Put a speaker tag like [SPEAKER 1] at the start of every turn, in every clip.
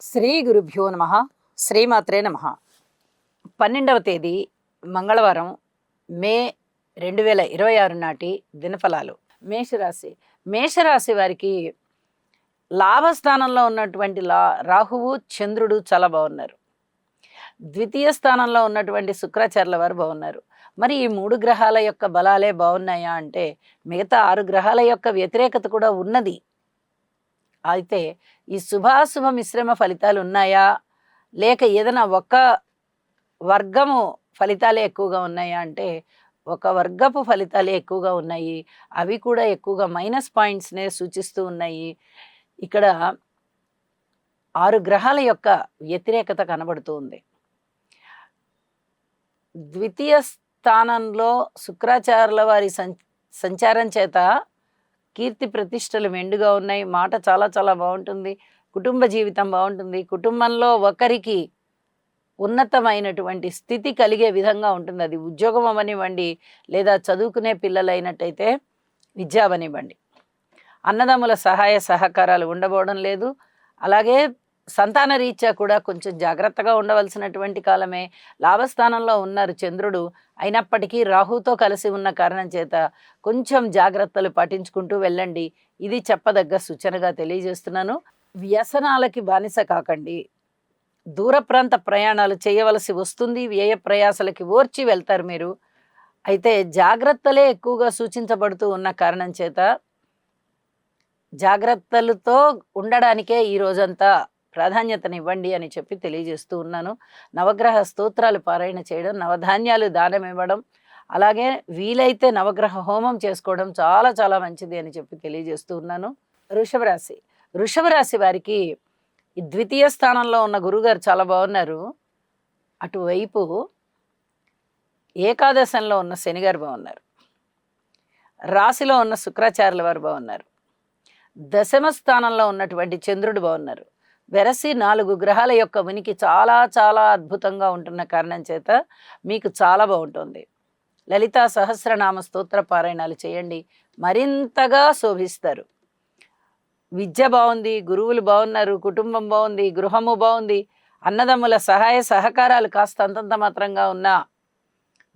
[SPEAKER 1] శ్రీ గురుభ్యో నమ. శ్రీమాత్రే నమ. 12వ తేదీ మంగళవారం, మే 2026 నాటి దినఫలాలు. మేషరాశి. మేషరాశి వారికి లాభస్థానంలో ఉన్నటువంటి రాహువు, చంద్రుడు చాలా బాగున్నారు. ద్వితీయ స్థానంలో ఉన్నటువంటి శుక్రాచార్యుల వారు బాగున్నారు. మరి ఈ 3 గ్రహాల యొక్క బలాలే బాగున్నాయా అంటే మిగతా 6 గ్రహాల యొక్క వ్యతిరేకత కూడా ఉన్నది. అయితే ఈ శుభాశుభ మిశ్రమ ఫలితాలు ఉన్నాయా, లేక ఏదైనా ఒక వర్గము ఫలితాలే ఎక్కువగా ఉన్నాయా అంటే ఒక వర్గపు ఫలితాలే ఎక్కువగా ఉన్నాయి. అవి కూడా ఎక్కువగా మైనస్ పాయింట్స్నే సూచిస్తూ ఉన్నాయి. ఇక్కడ 6 గ్రహాల యొక్క వ్యతిరేకత కనబడుతూ ఉంది. ద్వితీయ స్థానంలో శుక్రాచార్యుల వారి సంచారం చేత కీర్తి ప్రతిష్టలు మెండుగా ఉన్నాయి. మాట చాలా చాలా బాగుంటుంది. కుటుంబ జీవితం బాగుంటుంది. కుటుంబంలో ఒకరికి ఉన్నతమైనటువంటి స్థితి కలిగే విధంగా ఉంటుంది. అది ఉద్యోగం అవనివ్వండి, లేదా చదువుకునే పిల్లలైనట్టయితే విద్య అవనివ్వండి. అన్నదమ్ముల సహాయ సహకారాలు ఉండబోవడం లేదు. అలాగే సంతాన రీత్యా కూడా కొంచెం జాగ్రత్తగా ఉండవలసినటువంటి కాలమే. లాభస్థానంలో ఉన్నారు చంద్రుడు, అయినప్పటికీ రాహుతో కలిసి ఉన్న కారణం చేత కొంచెం జాగ్రత్తలు పాటించుకుంటూ వెళ్ళండి. ఇది చెప్పదగ్గ సూచనగా తెలియజేస్తున్నాను. వ్యసనాలకి బానిస కాకండి. దూర ప్రాంత ప్రయాణాలు చేయవలసి వస్తుంది. వ్యయ ప్రయాసలకి ఓర్చి వెళ్తారు మీరు. అయితే జాగ్రత్తలే ఎక్కువగా సూచించబడుతూ ఉన్న కారణం చేత జాగ్రత్తలతో ఉండడానికే ఈ రోజంతా ప్రాధాన్యతనివ్వండి అని చెప్పి తెలియజేస్తూ ఉన్నాను. నవగ్రహ స్తోత్రాలు పారాయణ చేయడం, నవధాన్యాలు దానం ఇవ్వడం, అలాగే వీలైతే నవగ్రహ హోమం చేసుకోవడం చాలా చాలా మంచిది అని చెప్పి తెలియజేస్తూ ఉన్నాను. వృషభ రాశి. వృషభ రాశి వారికి ఈ ద్వితీయ స్థానంలో ఉన్న గురుగారు చాలా బాగున్నారు. అటువైపు ఏకాదశంలో ఉన్న శనిగారు బాగున్నారు. రాశిలో ఉన్న శుక్రాచార్యుల వారు బాగున్నారు. దశమ స్థానంలో ఉన్నటువంటి చంద్రుడు బాగున్నారు. వెరసి 4 గ్రహాల యొక్క ఉనికి చాలా చాలా అద్భుతంగా ఉంటున్న కారణం చేత మీకు చాలా బాగుంటుంది. లలితా సహస్రనామ స్తోత్ర పారాయణాలు చేయండి, మరింతగా శోభిస్తారు. విద్య బాగుంది, గురువులు బాగున్నారు, కుటుంబం బాగుంది, గృహము బాగుంది. అన్నదమ్ముల సహాయ సహకారాలు కాస్త అంతంత మాత్రంగా ఉన్నా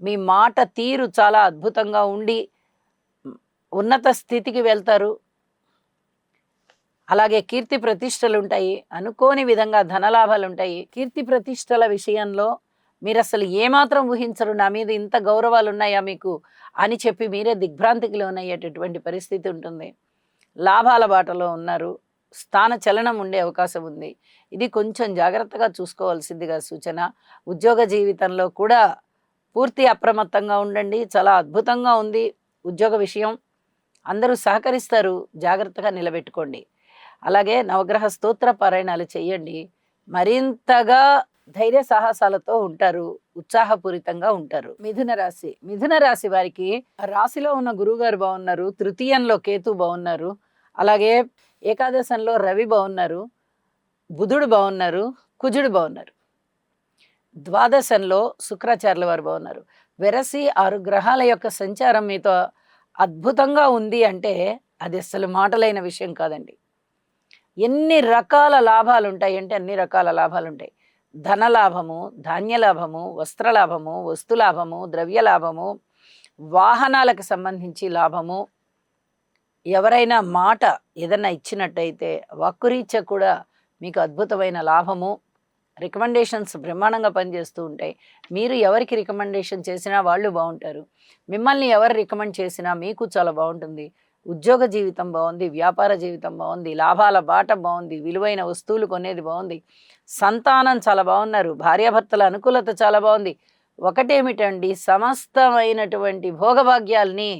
[SPEAKER 1] మీ మాట తీరు చాలా అద్భుతంగా ఉండి ఉన్నత స్థితికి వెళ్తారు. అలాగే కీర్తి ప్రతిష్టలు ఉంటాయి. అనుకోని విధంగా ధనలాభాలు ఉంటాయి. కీర్తి ప్రతిష్టల విషయంలో మీరు అసలు ఏమాత్రం ఊహించరు. నా మీద ఇంత గౌరవాలు ఉన్నాయా మీకు అని చెప్పి మీరే దిగ్భ్రాంతికి లోనయ్యేటటువంటి పరిస్థితి ఉంటుంది. లాభాల బాటలో ఉన్నారు. స్థాన చలనం ఉండే అవకాశం ఉంది. ఇది కొంచెం జాగ్రత్తగా చూసుకోవాల్సిందిగా సూచన. ఉద్యోగ జీవితంలో కూడా పూర్తి అప్రమత్తంగా ఉండండి. చాలా అద్భుతంగా ఉంది ఉద్యోగ విషయం. అందరూ సహకరిస్తారు, జాగ్రత్తగా నిలబెట్టుకోండి. అలాగే నవగ్రహ స్తోత్ర పారాయణాలు చేయండి, మరింతగా ధైర్య సాహసాలతో ఉంటారు, ఉత్సాహపూరితంగా ఉంటారు. మిథున రాశి. మిథున రాశి వారికి రాశిలో ఉన్న గురువుగారు బాగున్నారు. తృతీయంలో కేతు బాగున్నారు. అలాగే ఏకాదశంలో రవి బాగున్నారు. బుధుడు బాగున్నారు. కుజుడు బాగున్నారు. ద్వాదశంలో శుక్రాచార్యుల వారు బాగున్నారు. వెరసి 6 గ్రహాల యొక్క సంచారం మీతో అద్భుతంగా ఉంది అంటే అది అసలు మాటలైన విషయం కాదండి. ఎన్ని రకాల లాభాలు ఉంటాయి అంటే అన్ని రకాల లాభాలు ఉంటాయి. ధనలాభము, ధాన్యలాభము, వస్త్రలాభము, వస్తులాభము, ద్రవ్యలాభము, వాహనాలకు సంబంధించి లాభము. ఎవరైనా మాట ఏదన్నా ఇచ్చినట్టయితే వాక్కురీత్యా కూడా మీకు అద్భుతమైన లాభము. రికమెండేషన్స్ బ్రహ్మాండంగా పనిచేస్తూ ఉంటాయి. మీరు ఎవరికి రికమెండేషన్ చేసినా వాళ్ళు బాగుంటారు. మిమ్మల్ని ఎవరు రికమెండ్ చేసినా మీకు చాలా బాగుంటుంది. ఉద్యోగ జీవితం బాగుంది, వ్యాపార జీవితం బాగుంది, లాభాల బాట బాగుంది, విలువైన వస్తువులు కొనేది బాగుంది, సంతానం చాలా బాగున్నారు, భార్యాభర్తల అనుకూలత చాలా బాగుంది. ఒకటేమిటండి, సమస్తమైనటువంటి భోగభాగ్యాల్ని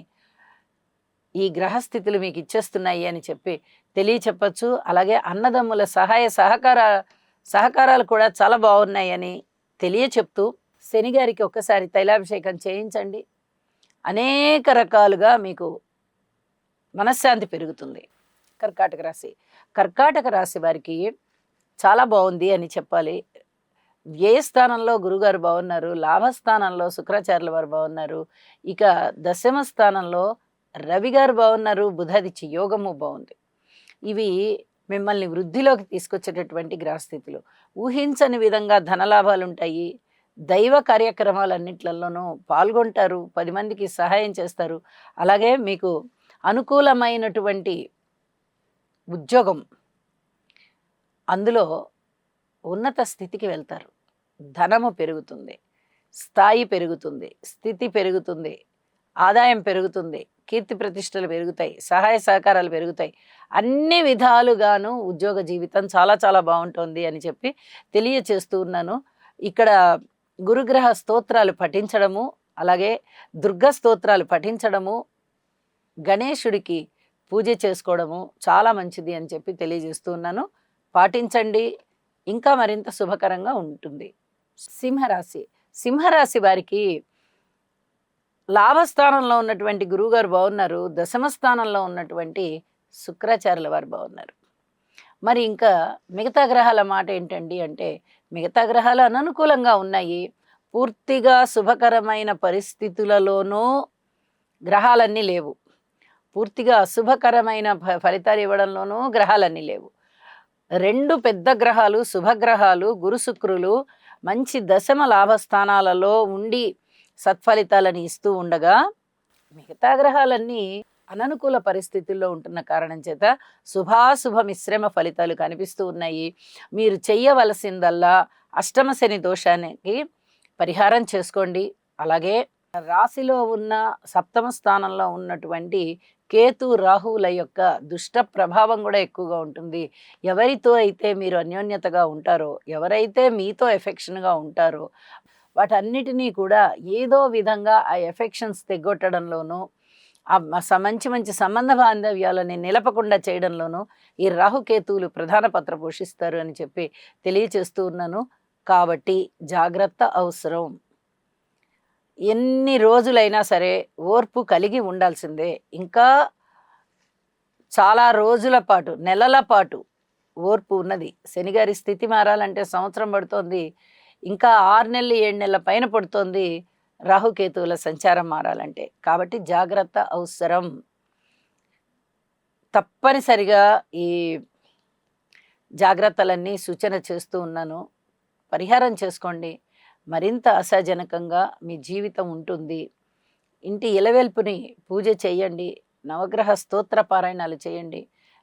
[SPEAKER 1] ఈ గ్రహస్థితులు మీకు ఇచ్చేస్తున్నాయి అని చెప్పి తెలియచెప్పచ్చు. అలాగే అన్నదమ్ముల సహాయ సహకారాలు కూడా చాలా బాగున్నాయని తెలియచెప్తూ శనిగారికి ఒక్కసారి తైలాభిషేకం చేయించండి. అనేక రకాలుగా మీకు మనశ్శాంతి పెరుగుతుంది. కర్కాటక రాశి. కర్కాటక రాశి వారికి చాలా బాగుంది అని చెప్పాలి. వ్యయస్థానంలో గురుగారు బాగున్నారు. లాభస్థానంలో శుక్రాచార్యుల వారు బాగున్నారు. ఇక దశమ స్థానంలో రవి గారు బాగున్నారు. బుధాదిత్య యోగము బాగుంది. ఇవి మిమ్మల్ని వృద్ధిలోకి తీసుకొచ్చేటటువంటి గ్రహస్థితులు. ఊహించని విధంగా ధనలాభాలు ఉంటాయి. దైవ కార్యక్రమాలన్నిట్లలోనూ పాల్గొంటారు. 10 మందికి సహాయం చేస్తారు. అలాగే మీకు అనుకూలమైనటువంటి ఉద్యోగం, అందులో ఉన్నత స్థితికి వెళ్తారు. ధనము పెరుగుతుంది, స్థాయి పెరుగుతుంది, స్థితి పెరుగుతుంది, ఆదాయం పెరుగుతుంది, కీర్తి ప్రతిష్టలు పెరుగుతాయి, సహాయ సహకారాలు పెరుగుతాయి. అన్ని విధాలుగాను ఉద్యోగ జీవితం చాలా చాలా బాగుంటుంది అని చెప్పి తెలియచేస్తూ ఉన్నాను. ఇక్కడ గురుగ్రహ స్తోత్రాలు పఠించడము, అలాగే దుర్గా స్తోత్రాలు పఠించడము, గణేశుడికి పూజ చేసుకోవడము చాలా మంచిది అని చెప్పి తెలియజేస్తూ ఉన్నాను. పాటించండి, ఇంకా మరింత శుభకరంగా ఉంటుంది. సింహరాశి. సింహరాశి వారికి లాభస్థానంలో ఉన్నటువంటి గురువుగారు బాగున్నారు. దశమ స్థానంలో ఉన్నటువంటి శుక్రాచార్యుల వారు బాగున్నారు. మరి ఇంకా మిగతా గ్రహాల మాట ఏంటండి అంటే, మిగతా గ్రహాలు అననుకూలంగా ఉన్నాయి. పూర్తిగా శుభకరమైన పరిస్థితులలోనూ గ్రహాలన్నీ లేవు. పూర్తిగా అశుభకరమైన ఫలితాలు ఇవ్వడంలోనూ గ్రహాలన్నీ లేవు. 2 పెద్ద గ్రహాలు, శుభగ్రహాలు, గురు శుక్రులు మంచి దశమ లాభస్థానాలలో ఉండి సత్ఫలితాలను ఇస్తూ ఉండగా, మిగతా గ్రహాలన్నీ అననుకూల పరిస్థితుల్లో ఉంటున్న కారణం చేత శుభాశుభ మిశ్రమ ఫలితాలు కనిపిస్తూ ఉన్నాయి. మీరు చెయ్యవలసిందల్లా అష్టమ శని దోషానికి పరిహారం చేసుకోండి. అలాగే రాశిలో ఉన్న సప్తమ స్థానంలో ఉన్నటువంటి కేతు రాహువుల యొక్క దుష్ట ప్రభావం కూడా ఎక్కువగా ఉంటుంది. ఎవరితో అయితే మీరు అన్యోన్యతగా ఉంటారో, ఎవరైతే మీతో ఎఫెక్షన్గా ఉంటారో, వాటన్నిటినీ కూడా ఏదో విధంగా ఆ ఎఫెక్షన్స్ తెగొట్టడంలోనూ, మంచి మంచి సంబంధ బాంధవ్యాలని నిలపకుండా చేయడంలోనూ ఈ రాహుకేతువులు ప్రధాన పాత్ర పోషిస్తారు అని చెప్పి తెలియచేస్తూ ఉన్నాను. కాబట్టి జాగ్రత్త అవసరం. ఎన్ని రోజులైనా సరే ఓర్పు కలిగి ఉండాల్సిందే. ఇంకా చాలా రోజుల పాటు, నెలల పాటు ఓర్పు ఉన్నది. శనిగారి స్థితి మారాలంటే సంవత్సరం పడుతోంది. ఇంకా 6 నెలలు 7 నెలల పైన పడుతోంది రాహుకేతువుల సంచారం మారాలంటే. కాబట్టి జాగ్రత్త అవసరం. తప్పనిసరిగా ఈ జాగ్రత్తలన్నీ సూచన చేస్తూ ఉన్నాను. పరిహారం చేసుకోండి. మరింత ఆశాజనకంగా మీ జీవితం ఉంటుంది. ఇంటి ఇలవెల్పుని పూజ చేయండి. నవగ్రహ స్తోత్ర పారాయణాలు చేయండి.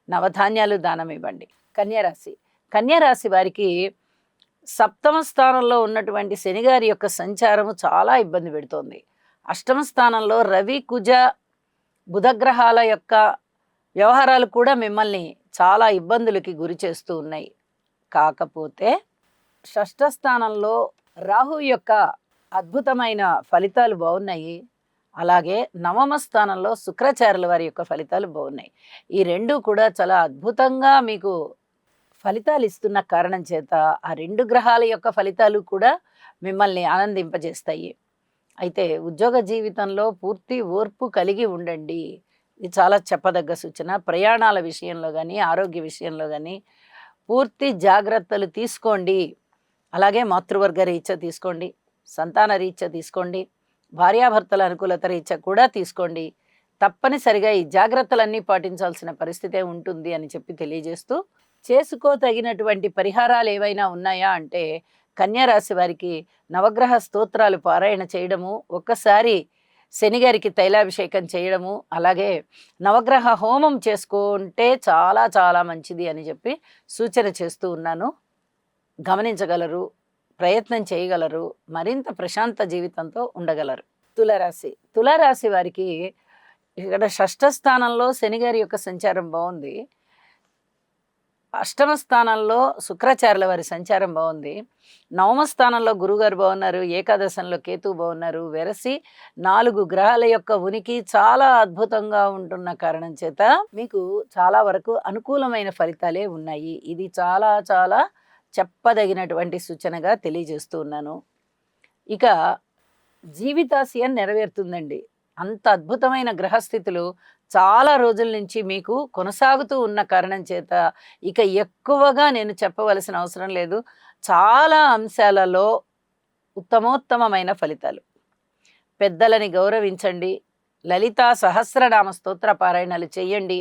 [SPEAKER 1] నవధాన్యాలు దానం ఇవ్వండి. కన్యారాశి. కన్యారాశి వారికి సప్తమ స్థానంలో ఉన్నటువంటి శనిగారి యొక్క సంచారము చాలా ఇబ్బంది పెడుతోంది. అష్టమ స్థానంలో రవి, కుజ, బుధగ్రహాల యొక్క వ్యవహారాలు కూడా మిమ్మల్ని చాలా ఇబ్బందులకి గురి చేస్తూ ఉన్నాయి. కాకపోతే షష్ఠ స్థానంలో రాహు యొక్క అద్భుతమైన ఫలితాలు బాగున్నాయి. అలాగే నవమ స్థానంలో శుక్రాచార్యుల వారి యొక్క ఫలితాలు బాగున్నాయి. ఈ 2 కూడా చాలా అద్భుతంగా మీకు ఫలితాలు ఇస్తున్న కారణం చేత ఆ 2 గ్రహాల యొక్క ఫలితాలు కూడా మిమ్మల్ని ఆనందింపజేస్తాయి. అయితే ఉద్యోగ జీవితంలో పూర్తి ఓర్పు కలిగి ఉండండి. ఇది చాలా చెప్పదగ్గ సూచన. ప్రయాణాల విషయంలో కానీ, ఆరోగ్య విషయంలో కానీ పూర్తి జాగ్రత్తలు తీసుకోండి. అలాగే మాతృవర్గ రీత్యా తీసుకోండి, సంతాన రీత్యా తీసుకోండి, భార్యాభర్తల అనుకూలత రీత్యా కూడా తీసుకోండి. తప్పనిసరిగా ఈ జాగ్రత్తలన్నీ పాటించాల్సిన పరిస్థితే ఉంటుంది అని చెప్పి తెలియజేస్తూ, చేసుకోదగినటువంటి పరిహారాలు ఏవైనా ఉన్నాయా అంటే, కన్యారాశి వారికి నవగ్రహ స్తోత్రాలు పారాయణ చేయడము, ఒక్కసారి శనిగారికి తైలాభిషేకం చేయడము, అలాగే నవగ్రహ హోమం చేసుకుంటే చాలా చాలా మంచిది అని చెప్పి సూచన చేస్తూ ఉన్నాను. గమనించగలరు, ప్రయత్నం చేయగలరు, మరింత ప్రశాంత జీవితంతో ఉండగలరు. తులారాశి. తులారాశి వారికి ఇక్కడ షష్ఠ స్థానంలో శనిగారి యొక్క సంచారం బాగుంది. అష్టమ స్థానంలో శుక్రాచార్యుల వారి సంచారం బాగుంది. నవమ స్థానంలో గురుగారు బాగున్నారు. ఏకాదశంలో కేతువు బాగున్నారు. వెరసి 4 గ్రహాల యొక్క ఉనికి చాలా అద్భుతంగా ఉంటున్న కారణం చేత మీకు చాలా వరకు అనుకూలమైన ఫలితాలే ఉన్నాయి. ఇది చాలా చాలా చెప్పదగినటువంటి సూచనగా తెలియజేస్తూ ఉన్నాను. ఇక జీవితాశయం నెరవేరుతుందండి. అంత అద్భుతమైన గ్రహస్థితులు చాలా రోజుల నుంచి మీకు కొనసాగుతూ ఉన్న కారణం చేత ఇక ఎక్కువగా నేను చెప్పవలసిన అవసరం లేదు. చాలా అంశాలలో ఉత్తమోత్తమమైన ఫలితాలు. పెద్దలని గౌరవించండి. లలితా సహస్రనామ స్తోత్ర పారాయణాలు చేయండి.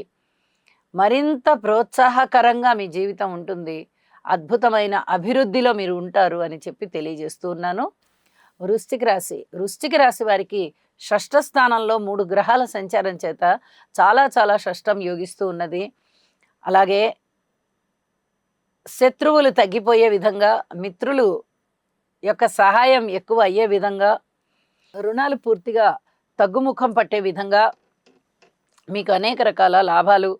[SPEAKER 1] మరింత ప్రోత్సాహకరంగా మీ జీవితం ఉంటుంది. అద్భుతమైన అభివృద్ధిలో మీరు ఉంటారు అని చెప్పి తెలియజేస్తూ ఉన్నాను. వృశ్చిక రాశి వారికి షష్ఠ స్థానంలో 3 గ్రహాల సంచారం చేత చాలా చాలా షష్టం యోగిస్తూ ఉన్నది. అలాగే శత్రువులు తగ్గిపోయే విధంగా, మిత్రులు యొక్క సహాయం ఎక్కువ అయ్యే విధంగా, రుణాలు పూర్తిగా తగ్గుముఖం పట్టే విధంగా మీకు అనేక రకాల లాభాలు,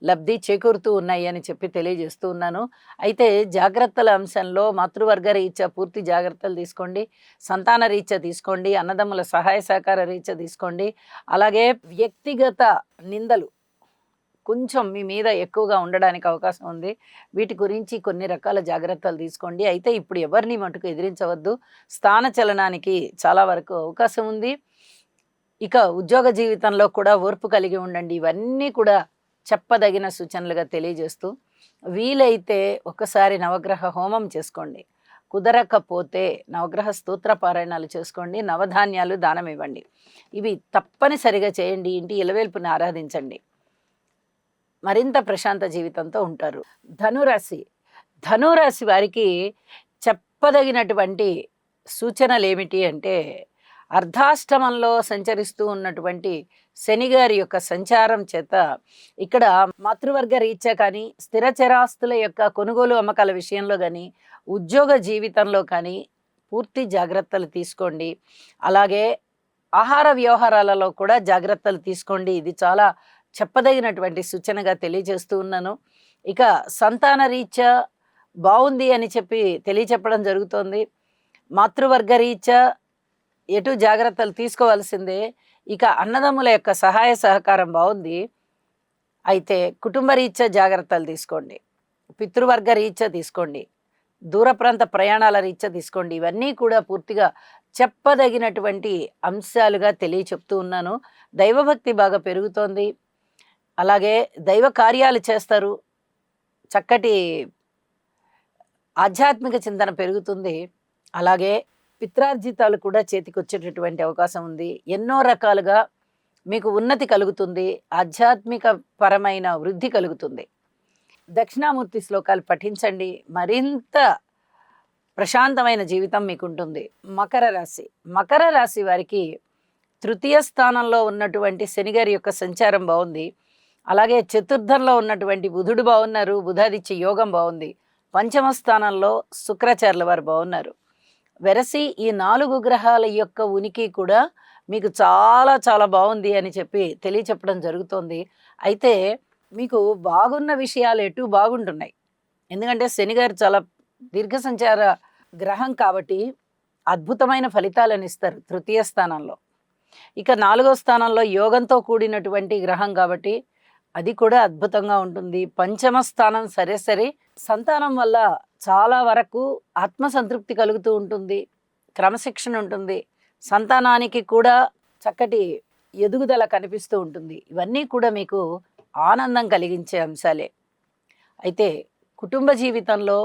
[SPEAKER 1] లబ్ధి చేకూరుతూ ఉన్నాయి అని చెప్పి తెలియజేస్తూ ఉన్నాను. అయితే జాగ్రత్తల అంశంలో మాతృవర్గ రీత్యా పూర్తి జాగ్రత్తలు తీసుకోండి. సంతాన రీత్యా తీసుకోండి. అన్నదమ్ముల సహాయ సహకార రీత్యా తీసుకోండి. అలాగే వ్యక్తిగత నిందలు కొంచెం మీ మీద ఎక్కువగా ఉండడానికి అవకాశం ఉంది. వీటి గురించి కొన్ని రకాల జాగ్రత్తలు తీసుకోండి. అయితే ఇప్పుడు ఎవరిని మటుకు ఎదిరించవద్దు. స్థాన చలనానికి చాలా వరకు అవకాశం ఉంది. ఇక ఉద్యోగ జీవితంలో కూడా ఓర్పు కలిగి ఉండండి. ఇవన్నీ కూడా చెప్పదగిన సూచనలుగా తెలియజేస్తూ, వీలైతే ఒకసారి నవగ్రహ హోమం చేసుకోండి. కుదరకపోతే నవగ్రహ స్తోత్ర పారాయణాలు చేసుకోండి. నవధాన్యాలు దానం ఇవ్వండి. ఇవి తప్పనిసరిగా చేయండి. ఇంటి ఇలవేల్పుని ఆరాధించండి. మరింత ప్రశాంత జీవితంతో ఉంటారు. ధనురాశి వారికి చెప్పదగినటువంటి సూచనలు ఏమిటి అంటే, అర్ధాష్టమంలో సంచరిస్తూ ఉన్నటువంటి శనిగారి యొక్క సంచారం చేత ఇక్కడ మాతృవర్గ రీత్యా కానీ, స్థిర చరాస్తుల యొక్క కొనుగోలు అమ్మకాల విషయంలో కానీ, ఉద్యోగ జీవితంలో కానీ పూర్తి జాగ్రత్తలు తీసుకోండి. అలాగే ఆహార వ్యవహారాలలో కూడా జాగ్రత్తలు తీసుకోండి. ఇది చాలా చెప్పదగినటువంటి సూచనగా తెలియజేస్తూ ఉన్నాను. ఇక సంతాన రీత్యా బాగుంది అని చెప్పి తెలియచెప్పడం జరుగుతోంది. మాతృవర్గ రీత్యా ఎటు జాగ్రత్తలు తీసుకోవాల్సిందే. ఇక అన్నదమ్ముల యొక్క సహాయ సహకారం బాగుంది. అయితే కుటుంబ రీత్యా జాగ్రత్తలు తీసుకోండి. పితృవర్గ రీత్యా తీసుకోండి. దూర ప్రాంత ప్రయాణాల రీత్యా తీసుకోండి. ఇవన్నీ కూడా పూర్తిగా చెప్పదగినటువంటి అంశాలుగా తెలియచెప్తూ ఉన్నాను. దైవభక్తి బాగా పెరుగుతోంది. అలాగే దైవ కార్యాలు చేస్తారు. చక్కటి ఆధ్యాత్మిక చింతన పెరుగుతుంది. అలాగే పిత్రార్జితాలు కూడా చేతికి వచ్చేటటువంటి అవకాశం ఉంది. ఎన్నో రకాలుగా మీకు ఉన్నతి కలుగుతుంది. ఆధ్యాత్మిక పరమైన వృద్ధి కలుగుతుంది. దక్షిణామూర్తి శ్లోకాలు పఠించండి. మరింత ప్రశాంతమైన జీవితం మీకు ఉంటుంది. మకర రాశి వారికి తృతీయ స్థానంలో ఉన్నటువంటి శనిగారి యొక్క సంచారం బాగుంది. అలాగే చతుర్థంలో ఉన్నటువంటి బుధుడు బాగున్నారు. బుధాదిత్య యోగం బాగుంది. పంచమ స్థానంలో శుక్రాచార్యుల వారు బాగున్నారు. వెరసి ఈ 4 గ్రహాల యొక్క ఉనికి కూడా మీకు చాలా చాలా బాగుంది అని చెప్పి తెలియచెప్పడం జరుగుతోంది. అయితే మీకు బాగున్న విషయాలు ఎటు బాగుంటున్నాయి. ఎందుకంటే శనిగారు చాలా దీర్ఘ సంచార గ్రహం కాబట్టి అద్భుతమైన ఫలితాలను ఇస్తారు తృతీయ స్థానంలో. ఇక 4వ స్థానంలో యోగంతో కూడినటువంటి గ్రహం కాబట్టి అది కూడా అద్భుతంగా ఉంటుంది. పంచమ స్థానం సరే సంతానం వల్ల చాలా వరకు ఆత్మసంతృప్తి కలుగుతూ ఉంటుంది. క్రమశిక్షణ ఉంటుంది. సంతానానికి కూడా చక్కటి ఎదుగుదల కనిపిస్తూ ఉంటుంది. ఇవన్నీ కూడా మీకు ఆనందం కలిగించే అంశాలే. అయితే కుటుంబ జీవితంలో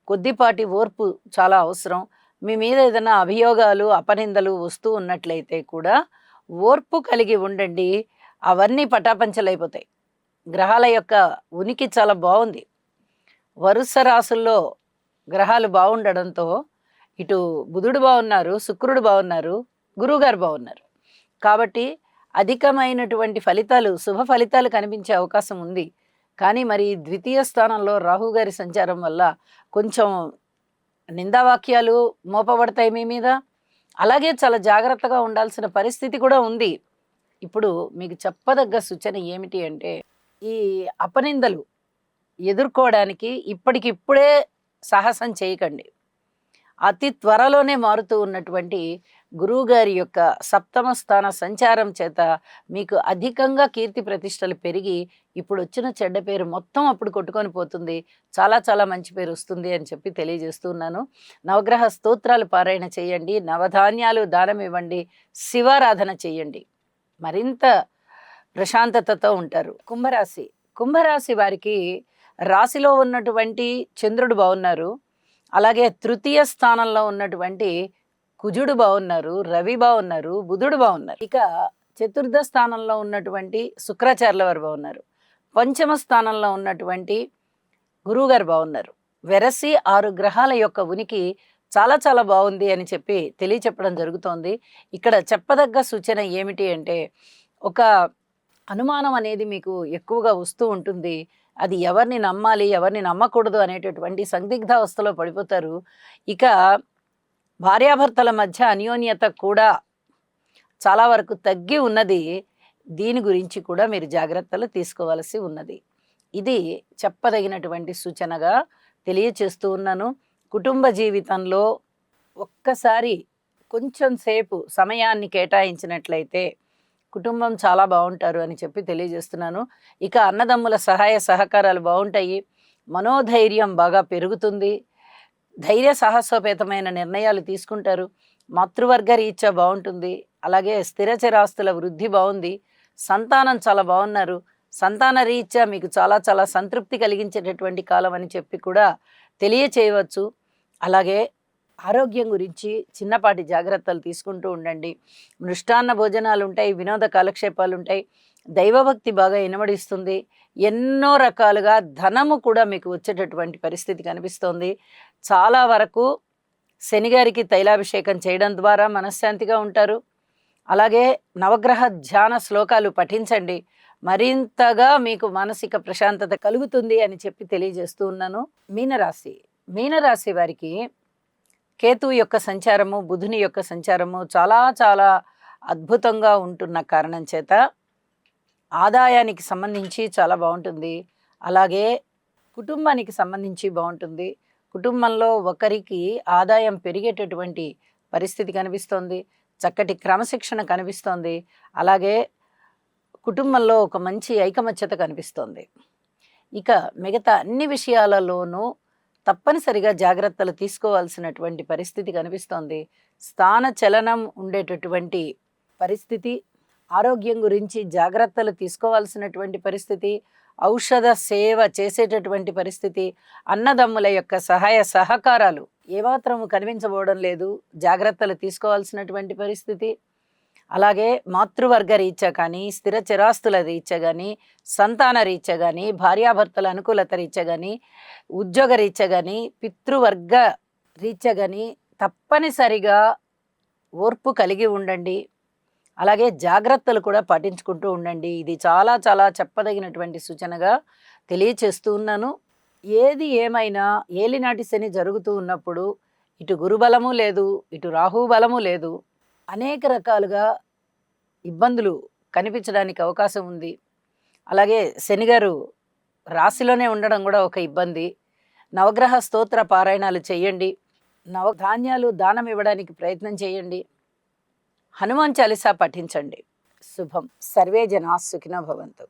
[SPEAKER 1] కొద్దిపాటి ఓర్పు చాలా అవసరం. మీ మీద ఏదైనా అభియోగాలు, అపనిందలు వస్తూ ఉన్నట్లయితే కూడా ఓర్పు కలిగి ఉండండి. అవన్నీ పటాపంచలైపోతాయి. గ్రహాల యొక్క ఉనికి చాలా బాగుంది. వరుస రాసుల్లో గ్రహాలు బాగుండడంతో ఇటు బుధుడు బాగున్నారు, శుక్రుడు బాగున్నారు, గురువుగారు బాగున్నారు. కాబట్టి అధికమైనటువంటి ఫలితాలు, శుభ ఫలితాలు కనిపించే అవకాశం ఉంది. కానీ మరి ద్వితీయ స్థానంలో రాహు గారి సంచారం వల్ల కొంచెం నిందావాక్యాలు మోపబడతాయి మీ మీద. అలాగే చాలా జాగ్రత్తగా ఉండాల్సిన పరిస్థితి కూడా ఉంది. ఇప్పుడు మీకు చెప్పదగ్గ సూచన ఏమిటి అంటే, ఈ అపనిందలు ఎదుర్కోవడానికి ఇప్పటికిప్పుడే సాహసం చేయకండి. అతి త్వరలోనే మారుతూ ఉన్నటువంటి గురువుగారి యొక్క సప్తమ స్థాన సంచారం చేత మీకు అధికంగా కీర్తి ప్రతిష్టలు పెరిగి ఇప్పుడు వచ్చిన చెడ్డ పేరు మొత్తం అప్పుడు కొట్టుకొని పోతుంది. చాలా చాలా మంచి పేరు వస్తుంది అని చెప్పి తెలియజేస్తున్నాను. నవగ్రహ స్తోత్రాలు పారాయణ చేయండి. నవధాన్యాలు దానం ఇవ్వండి. శివారాధన చేయండి. మరింత ప్రశాంతతతో ఉంటారు. కుంభరాశి వారికి రాశిలో ఉన్నటువంటి చంద్రుడు బాగున్నారు. అలాగే తృతీయ స్థానంలో ఉన్నటువంటి కుజుడు బాగున్నారు, రవి బాగున్నారు, బుధుడు బాగున్నారు. ఇక చతుర్థ స్థానంలో ఉన్నటువంటి శుక్రాచార్యుల వారు బాగున్నారు. పంచమ స్థానంలో ఉన్నటువంటి గురువుగారు బాగున్నారు. వెరసి 6 గ్రహాల యొక్క ఉనికి చాలా చాలా బాగుంది అని చెప్పి తెలియచెప్పడం జరుగుతోంది. ఇక్కడ చెప్పదగ్గ సూచన ఏమిటి అంటే, ఒక అనుమానం అనేది మీకు ఎక్కువగా వస్తూ ఉంటుంది. అది ఎవరిని నమ్మాలి, ఎవరిని నమ్మకూడదు అనేటటువంటి సందిగ్ధావస్థలో పడిపోతారు. ఇక భార్యాభర్తల మధ్య అన్యోన్యత కూడా చాలా వరకు తగ్గి ఉన్నది. దీని గురించి కూడా మీరు జాగ్రత్తలు తీసుకోవాల్సి ఉన్నది. ఇది చెప్పదగినటువంటి సూచనగా తెలియచేస్తూ ఉన్నాను. కుటుంబ జీవితంలో ఒక్కసారి కొంచెం సేపు సమయాన్ని కేటాయించినట్లయితే కుటుంబం చాలా బాగుంటారు అని చెప్పి తెలియజేస్తున్నాను. ఇక అన్నదమ్ముల సహాయ సహకారాలు బాగుంటాయి. మనోధైర్యం బాగా పెరుగుతుంది. ధైర్య సాహసోపేతమైన నిర్ణయాలు తీసుకుంటారు. మాతృవర్గ రీత్యా బాగుంటుంది. అలాగే స్థిర చరాస్తుల వృద్ధి బాగుంది. సంతానం చాలా బాగున్నారు. సంతాన రీత్యా మీకు చాలా చాలా సంతృప్తి కలిగించేటటువంటి కాలం అని చెప్పి కూడా తెలియచేయవచ్చు. అలాగే ఆరోగ్యం గురించి చిన్నపాటి జాగ్రత్తలు తీసుకుంటూ ఉండండి. మృష్టాన్న భోజనాలు ఉంటాయి, వినోద కాలక్షేపాలు ఉంటాయి, దైవభక్తి బాగా ఇనమడిస్తుంది. ఎన్నో రకాలుగా ధనము కూడా మీకు వచ్చేటటువంటి పరిస్థితి కనిపిస్తోంది. చాలా వరకు శనిగారికి తైలాభిషేకం చేయడం ద్వారా మనశ్శాంతిగా ఉంటారు. అలాగే నవగ్రహ ధ్యాన శ్లోకాలు పఠించండి. మరింతగా మీకు మానసిక ప్రశాంతత కలుగుతుంది అని చెప్పి తెలియజేస్తూ ఉన్నాను. మీనరాశి వారికి కేతు యొక్క సంచారము, బుధుని యొక్క సంచారము చాలా చాలా అద్భుతంగా ఉంటున్న కారణం చేత ఆదాయానికి సంబంధించి చాలా బాగుంటుంది. అలాగే కుటుంబానికి సంబంధించి బాగుంటుంది. కుటుంబంలో ఒకరికి ఆదాయం పెరిగేటటువంటి పరిస్థితి కనిపిస్తోంది. చక్కటి క్రమశిక్షణ కనిపిస్తోంది. అలాగే కుటుంబంలో ఒక మంచి ఐకమత్యత కనిపిస్తోంది. ఇక మిగతా అన్ని విషయాలలోనూ తప్పనిసరిగా జాగ్రత్తలు తీసుకోవాల్సినటువంటి పరిస్థితి కనిపిస్తోంది. స్థాన చలనం ఉండేటటువంటి పరిస్థితి, ఆరోగ్యం గురించి జాగ్రత్తలు తీసుకోవాల్సినటువంటి పరిస్థితి, ఔషధ సేవ చేసేటటువంటి పరిస్థితి, అన్నదమ్ముల యొక్క సహాయ సహకారాలు ఏమాత్రము కనిపించబోవడం లేదు. జాగ్రత్తలు తీసుకోవాల్సినటువంటి పరిస్థితి. అలాగే మాతృవర్గ రీత్యా కానీ, స్థిర చిరాస్తుల రీత్యా కానీ, సంతాన రీత్యా కానీ, భార్యాభర్తల అనుకూలత రీత్యా కానీ, ఉద్యోగ రీత్యా కానీ, పితృవర్గ రీత్యా కానీ తప్పనిసరిగా ఓర్పు కలిగి ఉండండి. అలాగే జాగ్రత్తలు కూడా పాటించుకుంటూ ఉండండి. ఇది చాలా చాలా చెప్పదగినటువంటి సూచనగా తెలియచేస్తూ ఉన్నాను. ఏది ఏమైనా ఏలినాటి శని జరుగుతూ ఉన్నప్పుడు ఇటు గురుబలము లేదు, ఇటు రాహు బలము లేదు. అనేక రకాలుగా ఇబ్బందులు కనిపించడానికి అవకాశం ఉంది. అలాగే శనిగారు రాశిలోనే ఉండడం కూడా ఒక ఇబ్బంది. నవగ్రహ స్తోత్ర పారాయణాలు చేయండి. నవధాన్యాలు దానం ఇవ్వడానికి ప్రయత్నం చేయండి. హనుమాన్ చాలీసా పఠించండి. శుభం. సర్వే జనా సుఖినో భవంతు.